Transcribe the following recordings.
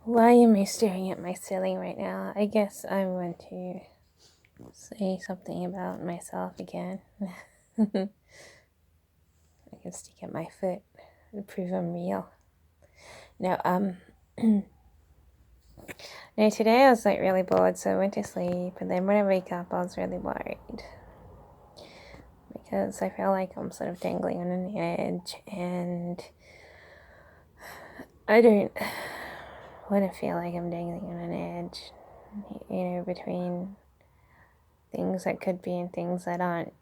Why am I staring at my ceiling right now? I guess I want to say something about myself again. I can stick at my foot to prove I'm real. No, no, today I was like really bored, so I went to sleep, and then when I wake up, I was really worried because I feel like I'm sort of dangling on an edge, and I don't want to feel like I'm dangling on an edge, between things that could be and things that aren't.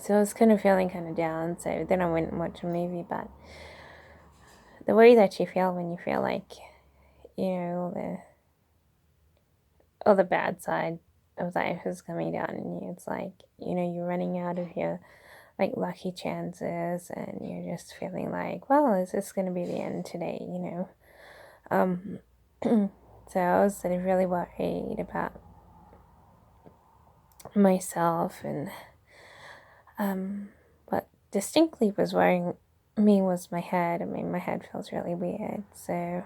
So I was kind of feeling kind of down, so then I went and watched a movie, but the way that you feel when you feel like, all the bad side of life is coming down on you. It's like, you're running out of your, like, lucky chances, and you're just feeling like, well, is this going to be the end today? Um, so I was sort of really worried about myself, and what distinctly was worrying me was my head. I mean, my head feels really weird, so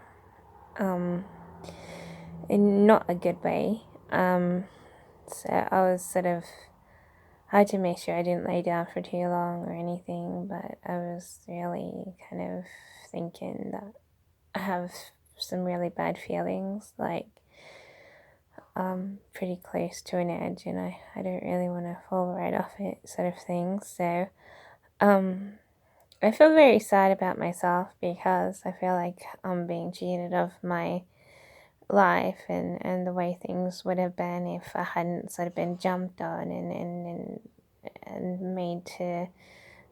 in not a good way. So I was sort of had to make sure I didn't lay down for too long or anything, but I was really kind of thinking that I have some really bad feelings, like pretty close to an edge, and I don't really want to fall right off it, sort of thing. So I feel very sad about myself because I feel like I'm being cheated of my life, and the way things would have been if I hadn't sort of been jumped on and made to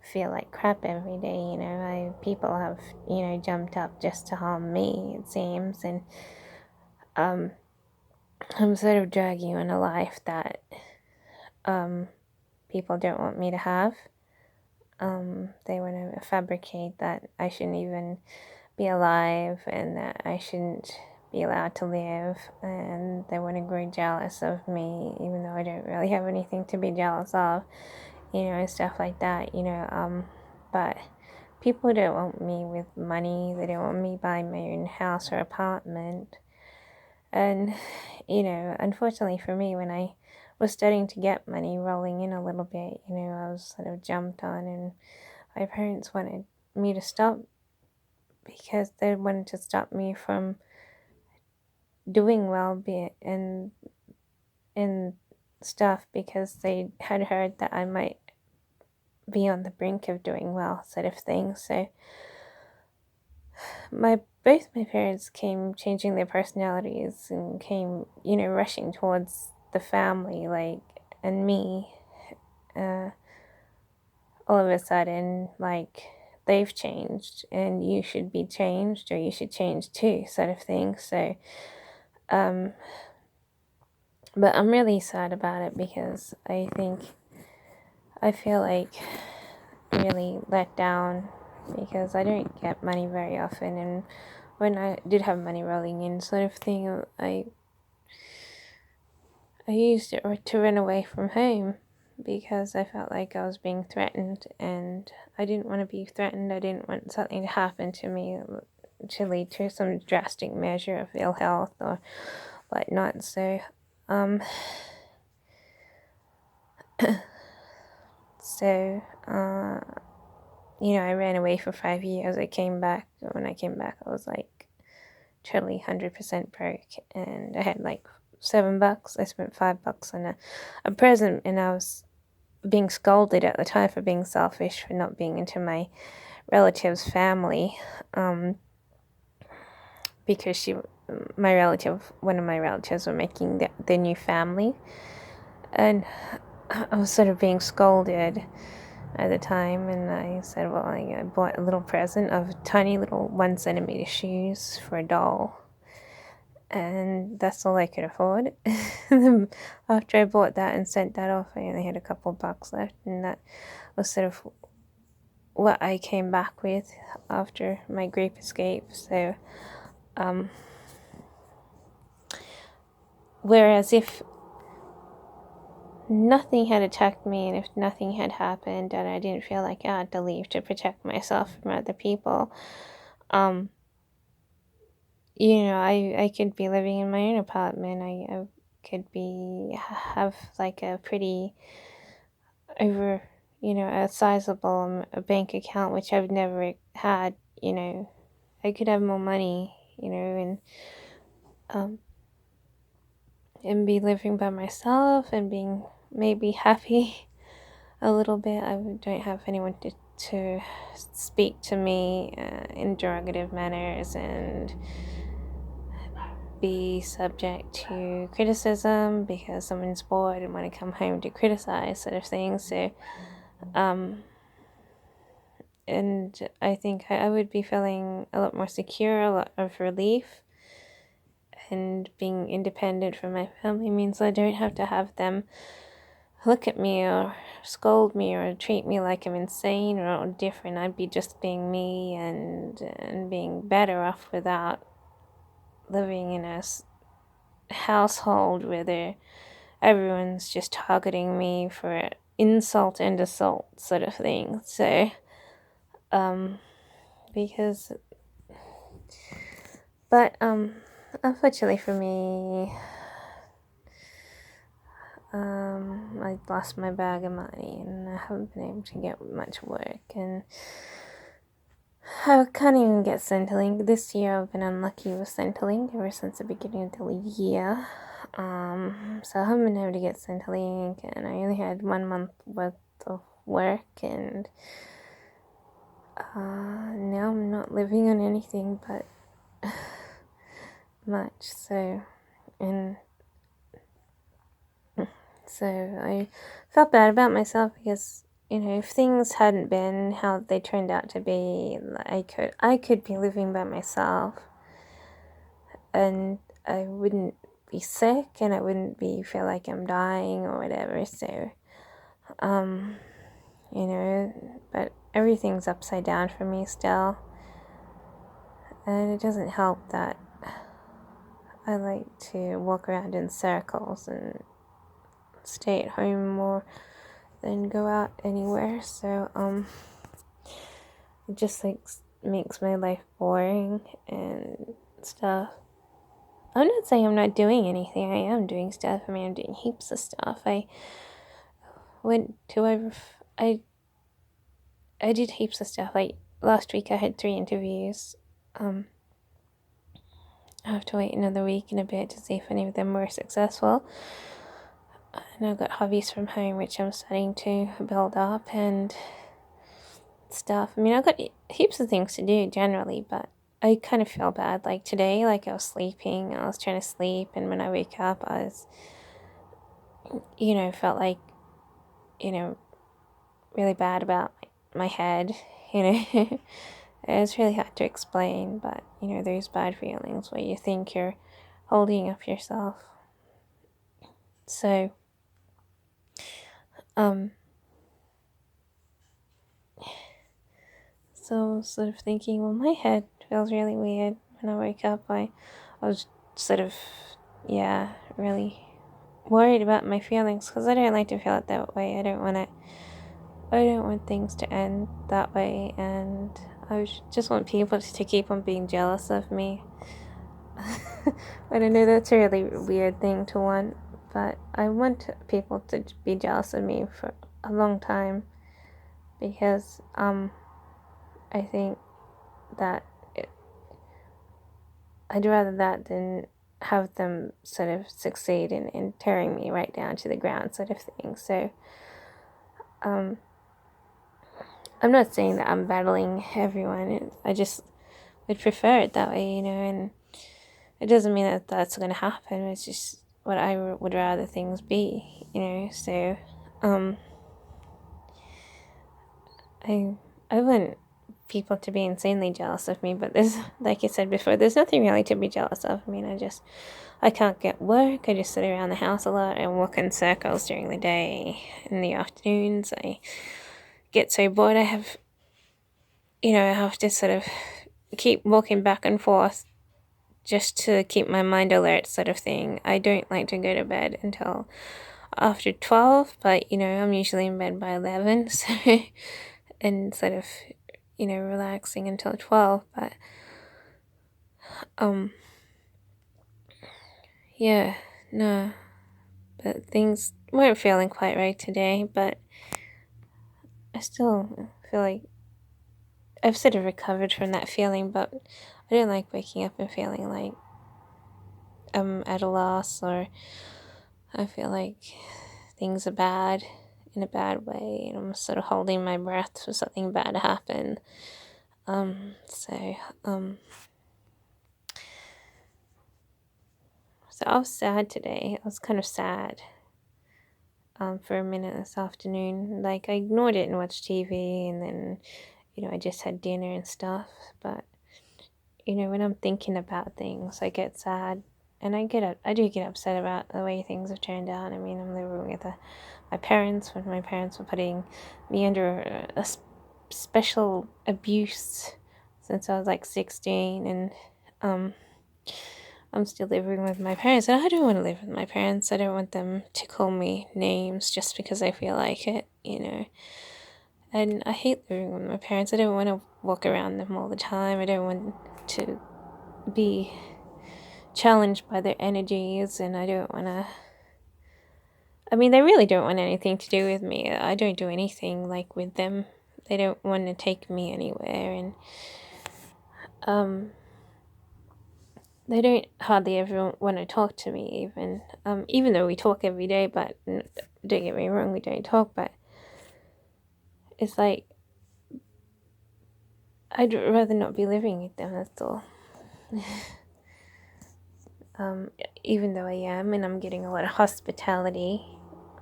feel like crap every day. People have, jumped up just to harm me, it seems, and um, I'm sort of dragging on a life that people don't want me to have. They want to fabricate that I shouldn't even be alive and that I shouldn't be allowed to live, and they want to grow jealous of me even though I don't really have anything to be jealous of, and stuff like that. But people don't want me with money, they don't want me buying my own house or apartment. And unfortunately for me, when I was starting to get money rolling in a little bit, I was sort of jumped on, and my parents wanted me to stop because they wanted to stop me from doing well and stuff, because they had heard that I might be on the brink of doing well, sort of thing. So both my parents came changing their personalities and came, rushing towards the family, like, and me, uh, all of a sudden, like, they've changed and you should be changed, or you should change too, sort of thing. So but I'm really sad about it because I feel like really let down because I don't get money very often, and when I did have money rolling in, sort of thing, I used it to run away from home because I felt like I was being threatened, and I didn't want to be threatened. I didn't want something to happen to me to lead to some drastic measure of ill health or whatnot. So um so I ran away for 5 years. I came back. When I came back, I was like totally 100% broke, and I had like $7. I spent $5 on a present, and I was being scolded at the time for being selfish, for not being into my relative's family, because one of my relatives were making their new family, and I was sort of being scolded at the time, and I said, well, I bought a little present of tiny little 1 centimeter shoes for a doll, and that's all I could afford. After I bought that and sent that off, I only had a couple bucks left, and that was sort of what I came back with after my grape escape. So, whereas if nothing had attacked me, and if nothing had happened, and I didn't feel like I had to leave to protect myself from other people, I could be living in my own apartment. I could have like a pretty over, a sizable bank account, which I've never had. I could have more money, um, and be living by myself and being maybe happy a little bit. I don't have anyone to speak to me in derogative manners and be subject to criticism because someone's bored and want to come home to criticize, sort of thing. So, and I think I would be feeling a lot more secure, a lot of relief, and being independent from my family means I don't have to have them look at me or scold me or treat me like I'm insane or different. I'd be just being me and being better off without living in a household where everyone's just targeting me for insult and assault, sort of thing. So, because, but unfortunately for me, I lost my bag of money and I haven't been able to get much work, and I can't even get Centrelink. This year I've been unlucky with Centrelink ever since the beginning of the year. So I haven't been able to get Centrelink, and I only had 1 month worth of work, and now I'm not living on anything but much. So I felt bad about myself because if things hadn't been how they turned out to be, I could be living by myself, and I wouldn't be sick, and I wouldn't feel like I'm dying or whatever. So, but everything's upside down for me still, and it doesn't help that I like to walk around in circles and stay at home more than go out anywhere. So, it just like makes my life boring and stuff. I'm not saying I'm not doing anything. I am doing stuff. I mean, I'm doing heaps of stuff. I did heaps of stuff. Like last week I had 3 interviews. I have to wait another week and a bit to see if any of them were successful. And I've got hobbies from home which I'm starting to build up and stuff. I mean, I've got heaps of things to do generally, but I kind of feel bad. Like today, like I was sleeping, I was trying to sleep, and when I wake up, I was, felt like, really bad about my head, It's really hard to explain, but, there's bad feelings where you think you're holding up yourself. So, sort of thinking, well, my head feels really weird when I wake up. I was sort of, really worried about my feelings because I don't like to feel it that way. I don't want things to end that way, and I just want people to keep on being jealous of me. But I know that's a really weird thing to want, but I want people to be jealous of me for a long time because I think that I'd rather that than have them sort of succeed in tearing me right down to the ground, sort of thing. So, I'm not saying that I'm battling everyone. I just would prefer it that way, and it doesn't mean that that's going to happen. It's just what I would rather things be, So, I want people to be insanely jealous of me, but there's, like I said before, there's nothing really to be jealous of. I mean, I can't get work. I just sit around the house a lot and walk in circles during the day. In the afternoons, I get so bored. I have to sort of keep walking back and forth just to keep my mind alert, sort of thing. I don't like to go to bed until after 12, but, I'm usually in bed by 11, so, and sort of, relaxing until 12, but, yeah, no, but things weren't feeling quite right today, but I still feel like I've sort of recovered from that feeling, but I don't like waking up and feeling like I'm at a loss or I feel like things are bad in a bad way and I'm sort of holding my breath for something bad to happen. So, so I was sad today. I was kind of sad for a minute this afternoon. Like, I ignored it and watched TV, and then, I just had dinner and stuff. But, when I'm thinking about things, I get sad. And I do get upset about the way things have turned out. I mean, I'm living with my parents when my parents were putting me under a special abuse since I was like 16, and um, I'm still living with my parents, and I don't want to live with my parents. I don't want them to call me names just because I feel like it. And I hate living with my parents. I don't want to walk around them all the time. I don't want to be challenged by their energies, and I don't want to. I mean, they really don't want anything to do with me. I don't do anything like with them. They don't want to take me anywhere, and um, they don't hardly ever want to talk to me, even though we talk every day. But don't get me wrong, we don't talk. But it's like I'd rather not be living with them. That's all. Um, Even though I am, and I'm getting a lot of hospitality.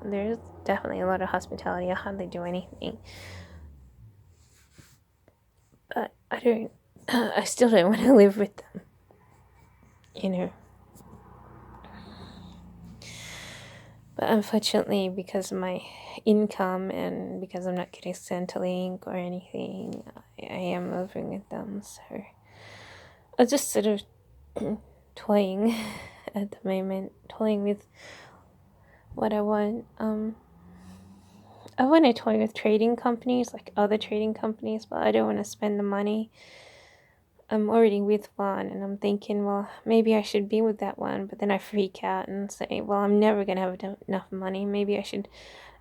There's definitely a lot of hospitality. I hardly do anything, but I don't. I still don't want to live with them. You know. But unfortunately, because of my income and because I'm not getting Centrelink or anything, I am living with them. So I'm just sort of toying at the moment, toying with what I want. I want to toy with trading companies, like other trading companies, but I don't want to spend the money. I'm already with one, and I'm thinking, well, maybe I should be with that one, but then I freak out and say, well, I'm never going to have enough money. Maybe I should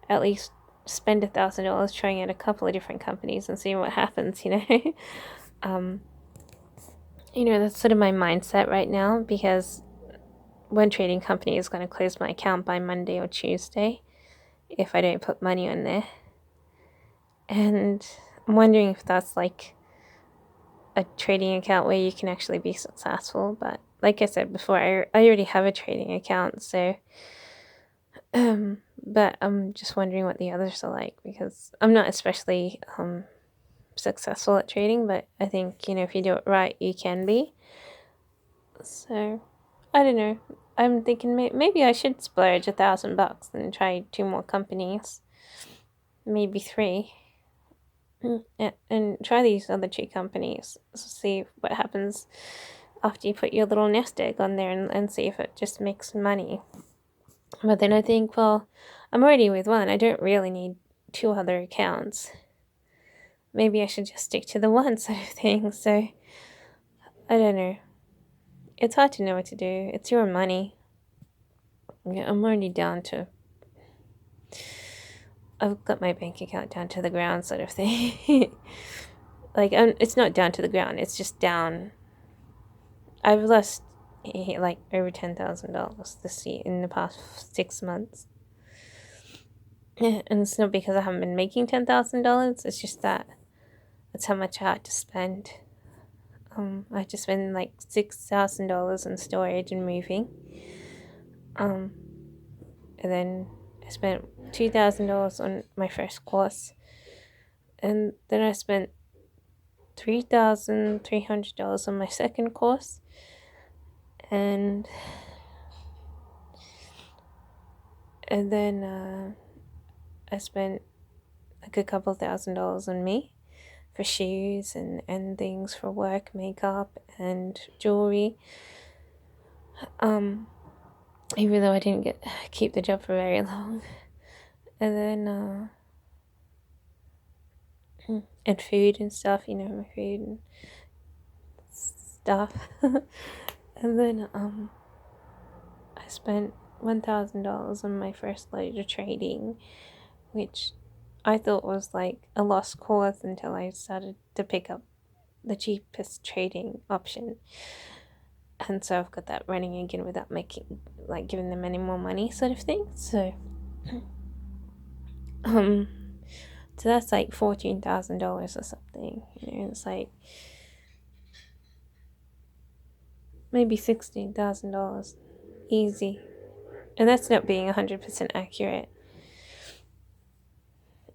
at least spend $1,000 trying out a couple of different companies and seeing what happens, um, that's sort of my mindset right now, because one trading company is going to close my account by Monday or Tuesday if I don't put money on there. And I'm wondering if that's like a trading account where you can actually be successful. But like I said before, I already have a trading account, so but I'm just wondering what the others are like, because I'm not especially successful at trading, but I think, if you do it right, you can be. So I don't know. I'm thinking maybe I should splurge $1,000 and try 2 more companies, maybe 3. And try these other 2 companies. See what happens after you put your little nest egg on there, and see if it just makes money. But then I think, well, I'm already with one. I don't really need 2 other accounts. Maybe I should just stick to the one sort of thing. So I don't know. It's hard to know what to do. It's your money. Yeah, I'm already down to. I've got my bank account down to the ground, sort of thing. Like, it's not down to the ground. It's just down. I've lost like over $10,000 this year in the past 6 months, and it's not because I haven't been making $10,000. It's just that's how much I had to spend. I had to spend like $6,000 in storage and moving. And then I spent $2,000 on my first course, and then I spent $3,300 on my second course, and then I spent like a couple $1,000 on me for shoes and things for work, makeup and jewelry. Even though I didn't keep the job for very long, and then and food and stuff, my food and stuff. And then I spent $1,000 on my first load of trading, which I thought was like a lost cause until I started to pick up the cheapest trading option. And so I've got that running again without giving them any more money, sort of thing. So so that's like $14,000 or something. It's like maybe $16,000 easy, and that's not being 100% accurate.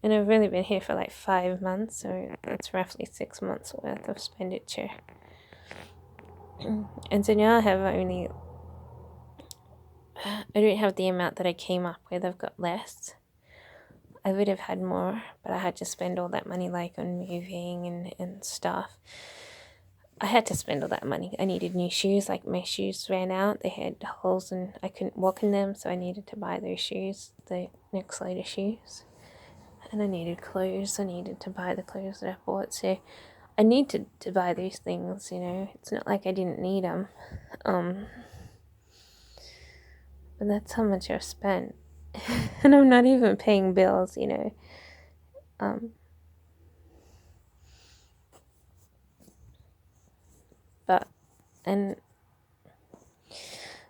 And I've really been here for like 5 months, so it's roughly 6 months worth of expenditure. And so now I don't have the amount that I came up with. I've got less. I would have had more, but I had to spend all that money on moving and stuff. I had to spend all that money. I needed new shoes. My shoes ran out. They had holes and I couldn't walk in them, so I needed to buy those shoes, the next load of shoes. And I needed clothes. I needed to buy the clothes that I bought. So I needed to buy these things, It's not like I didn't need them. But that's how much I've spent. And I'm not even paying bills, and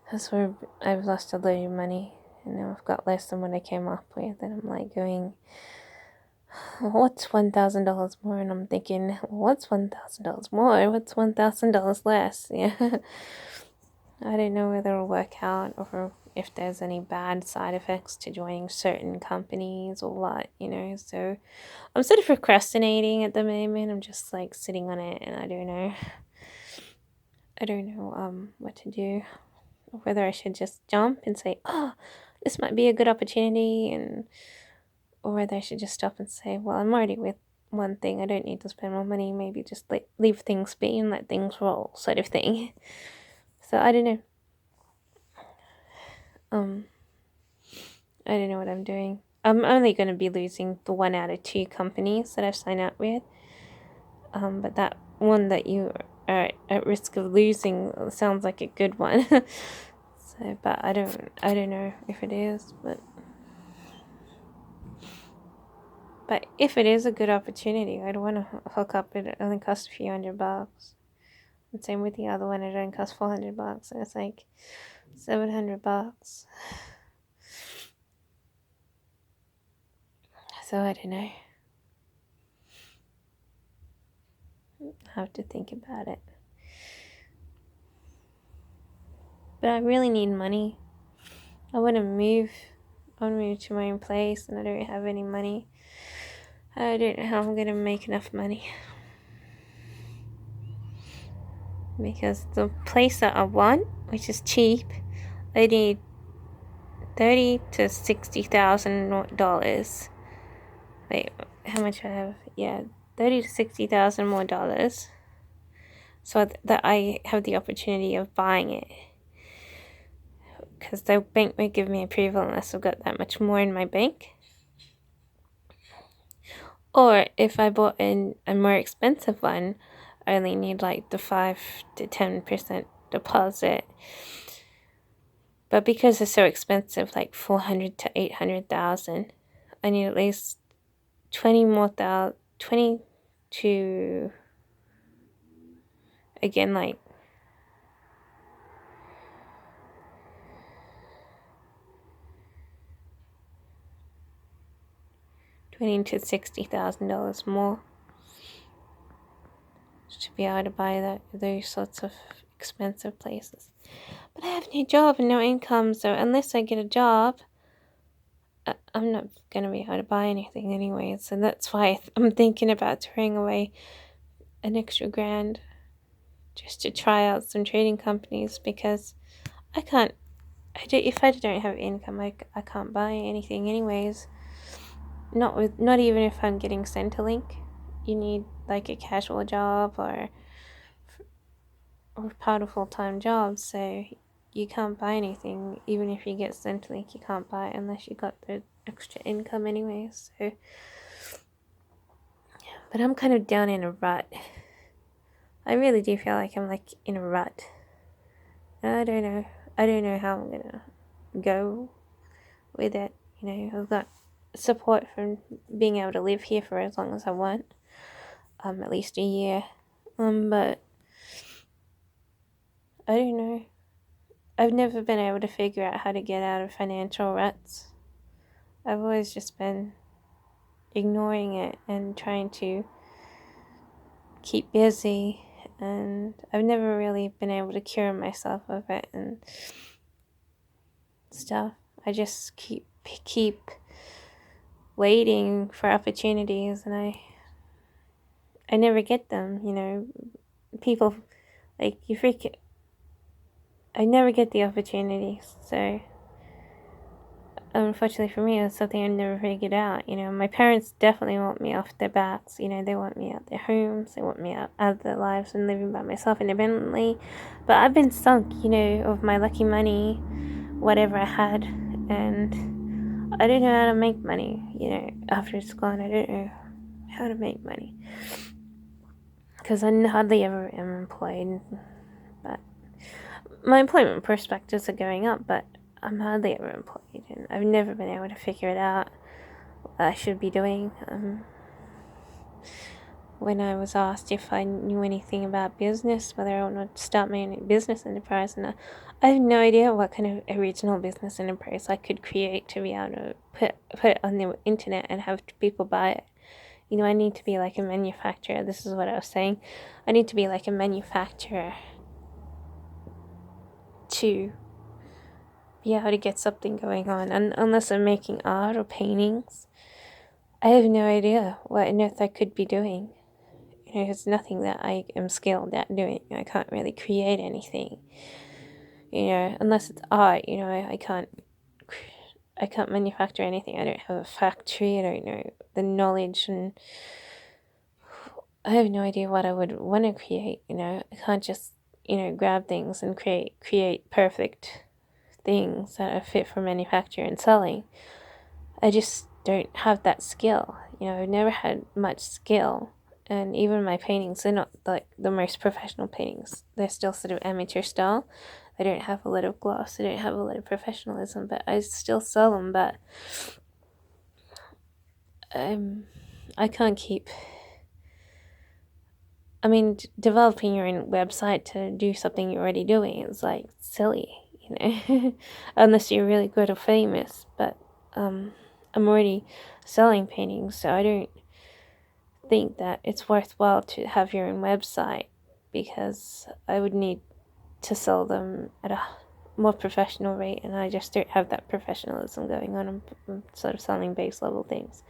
that's where I've lost a load of money. And now I've got less than what I came up with. And I'm going, what's $1,000 more? And I'm thinking, what's $1,000 more? What's $1,000 less? Yeah. I don't know whether it'll work out or if there's any bad side effects to joining certain companies or what, So I'm sort of procrastinating at the moment. I'm just sitting on it, and I don't know. What to do. Whether I should just jump and say, oh, this might be a good opportunity, or whether I should just stop and say, well, I'm already with one thing. I don't need to spend more money. Maybe just leave things be and let things roll, sort of thing. So I don't know. I don't know what I'm doing. I'm only going to be losing the 1 out of 2 companies that I've signed up with. But that one that you are at risk of losing sounds like a good one. So, but I don't know if it is, but if it is a good opportunity, I'd want to hook up. It only costs a few $100. And same with the other one, it only costs $400, and it's like $700. So I don't know. I have to think about it. But I really need money. I want to move. I want to move to my own place, and I don't have any money. I don't know how I'm going to make enough money. Because the place that I want, which is cheap, I need $30,000 to $60,000. Wait, how much I have? Yeah, $30,000 to $60,000 more dollars, so that I have the opportunity of buying it. Because the bank won't give me approval unless I've got that much more in my bank. Or if I bought a more expensive one, I only need the 5 to 10% deposit. But because they're so expensive, $400,000 to $800,000, I need at least 20 to, again, $20,000 to $60,000 more to be able to buy those sorts of expensive places. But I have no job and no income, so unless I get a job, I'm not going to be able to buy anything anyway. So that's why I'm thinking about throwing away an extra $1,000 just to try out some trading companies, because if I don't have income, I can't buy anything anyways. Not even if I'm getting Centrelink. You need a casual job or part of full-time job, so you can't buy anything. Even if you get Centrelink, you can't buy it unless you got the extra income anyways. So, but I'm kind of down in a rut. I really do feel like I'm in a rut. I don't know how I'm gonna go with it. I've got support from being able to live here for as long as I want, at least a year. But I don't know. I've never been able to figure out how to get out of financial ruts. I've always just been ignoring it and trying to keep busy, and I've never really been able to cure myself of it and stuff. I just keep waiting for opportunities, and I never get them. People like you freak. I never get the opportunities, so unfortunately for me, it's something I never figured out. My parents definitely want me off their backs. They want me out their homes. They want me out of their lives and living by myself independently. But I've been sunk, of my lucky money, whatever I had, and I don't know how to make money. After it's gone, I don't know how to make money because I hardly ever am employed. But my employment prospectus are going up, but I'm hardly ever employed, and I've never been able to figure it out what I should be doing. When I was asked if I knew anything about business, whether I want to start my own business enterprise, and I have no idea what kind of original business enterprise I could create to be able to put it on the internet and have people buy it. I need to be like a manufacturer. This is what I was saying. I need to be like a manufacturer to be able to get something going on. And unless I'm making art or paintings, I have no idea what on earth I could be doing. It's nothing that I am skilled at doing. I can't really create anything. Unless it's art. I can't manufacture anything. I don't have a factory. I don't know the knowledge, and I have no idea what I would want to create. I can't just grab things and create perfect things that are fit for manufacture and selling. I just don't have that skill. I've never had much skill, and even my paintings, they're not like the most professional paintings. They're still sort of amateur style. They don't have a lot of gloss. They don't have a lot of professionalism, but I still sell them. But I can't keep. Developing your own website to do something you're already doing is like silly, unless you're really good or famous. But I'm already selling paintings, so I don't think that it's worthwhile to have your own website, because I would need to sell them at a more professional rate, and I just don't have that professionalism going on. I'm sort of selling base level things.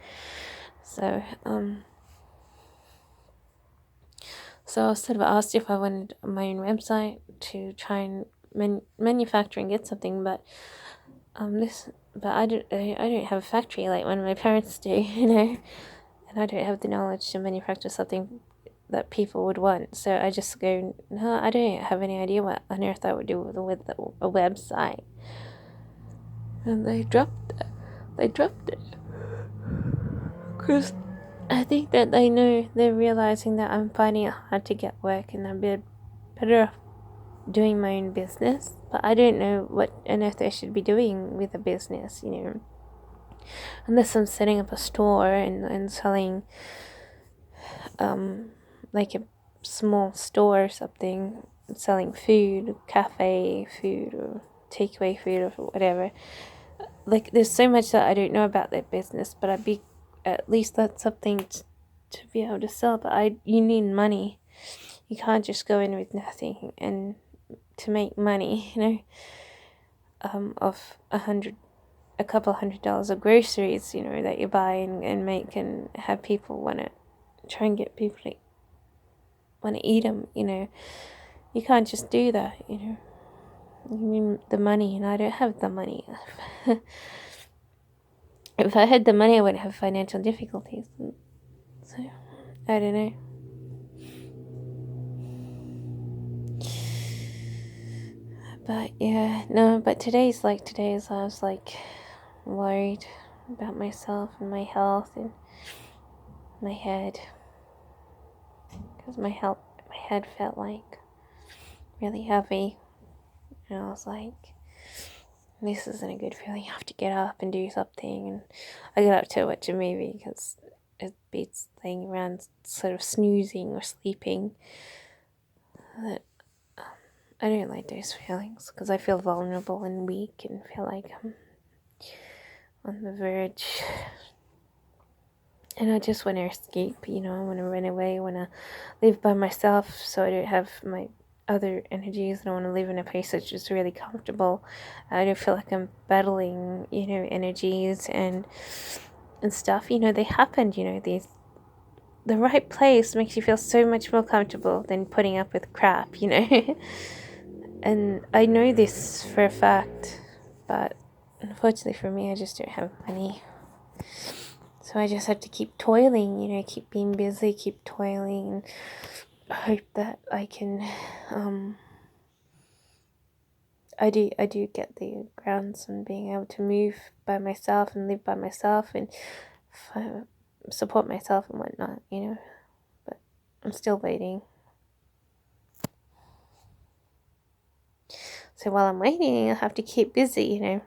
So I was sort of asked if I wanted my own website to try and manufacture and get something, but I don't have a factory like one of my parents do, and I don't have the knowledge to manufacture something that people would want. So I just go, no, I don't have any idea what on earth I would do with a website. And they dropped it. Because I think that they're realizing that I'm finding it hard to get work, and I'm better off doing my own business. But I don't know what on earth I should be doing with a business, unless I'm setting up a store and selling like a small store or something, selling food, cafe food, or takeaway food, or whatever. Like, there's so much that I don't know about that business, but at least that's something to be able to sell. But you need money. You can't just go in with nothing, and to make money, of a couple $100 of groceries, that you buy and make and have people want to try and get people to want to eat them, you can't just do that, you need the money, and I don't have the money. If I had the money, I wouldn't have financial difficulties. So, I don't know. But yeah, no, but today's I was like worried about myself and my health and my head. Because my head felt like really heavy. And I was like, this isn't a good feeling. I have to get up and do something. And I get up to watch a movie because it beats laying around sort of snoozing or sleeping. That I don't like those feelings because I feel vulnerable and weak and feel like I'm on the verge. And I just want to escape, I want to run away, I want to live by myself so I don't have my other energies. I don't want to live in a place that's just really comfortable. I don't feel like I'm battling, energies and stuff. They happened, the right place makes you feel so much more comfortable than putting up with crap, And I know this for a fact, but unfortunately for me, I just don't have money. So I just have to keep toiling, keep being busy, keep toiling, and hope that I can, I do get the grounds on being able to move by myself and live by myself and support myself and whatnot, but I'm still waiting. So while I'm waiting, I'll have to keep busy,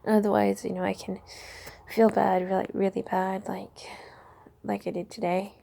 Otherwise, I can feel bad, really, really bad, like I did today.